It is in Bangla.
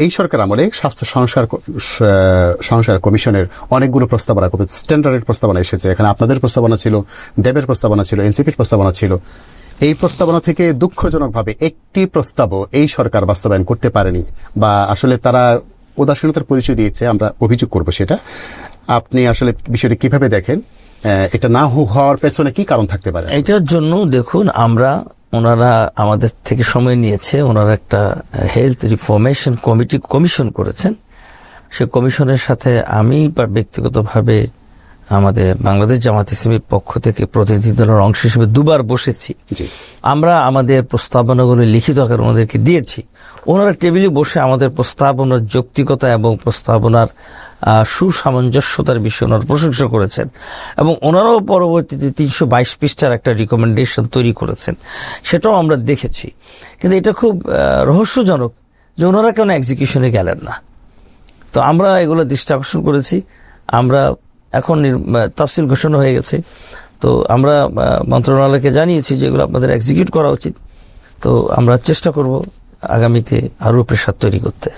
এই সরকার আমলে স্বাস্থ্য সংস্কার কমিশনের অনেকগুলো প্রস্তাবনা, খুব স্ট্যান্ডার্ডের প্রস্তাবনা এসেছে। এখানে আপনাদের প্রস্তাবনা ছিল, ডেবের প্রস্তাবনা ছিল, এনসিপির প্রস্তাবনা ছিল। এই প্রস্তাবনা থেকে দুঃখজনকভাবে একটি প্রস্তাবও এই সরকার বাস্তবায়ন করতে পারেনি, বা আসলে তারা উদাসীনতার পরিচয় দিয়েছে। আমরা অভিযোগ করব সেটা। আপনি আসলে বিষয়টি কিভাবে দেখেন? এটা না হওয়ার পেছনে কি কারণ থাকতে পারে? এটার জন্য দেখুন, ওনারা আমাদের থেকে সময় নিয়েছে। ওনারা একটা হেলথ রিফরমেশন কমিশন করেছেন। সে কমিশনের সাথে আমি ব্যক্তিগতভাবে আমাদের বাংলাদেশ জামাত ইসলামীর পক্ষ থেকে প্রতিনিধি দলের অংশ হিসেবে দুবার বসেছি। আমরা আমাদের প্রস্তাবনাগুলো লিখিত আকারে ওনাদেরকে দিয়েছি। ওনারা টেবিলে বসে আমাদের প্রস্তাবনার যৌক্তিকতা এবং প্রস্তাবনার সুসামঞ্জস্যতার বিষয়ে ওনারা প্রশংসা করেছেন, এবং ওনারাও পরবর্তীতে 322 পৃষ্ঠার একটা রিকমেন্ডেশন তৈরি করেছেন। সেটাও আমরা দেখেছি। কিন্তু এটা খুব রহস্যজনক যে ওনারা কেন এক্সিকিউশনে গেলেন না। তো আমরা এগুলো দৃষ্টি আকর্ষণ করেছি। আমরা এখন তাফসিল ঘোষণা হয়ে গেছে, তো আমরা মন্ত্রণালয়কে জানিয়েছি যে এগুলো আপনাদের এক্সিকিউট করা উচিত। তো আমরা চেষ্টা করব আগামীতে আরও প্রেসার তৈরি করতে।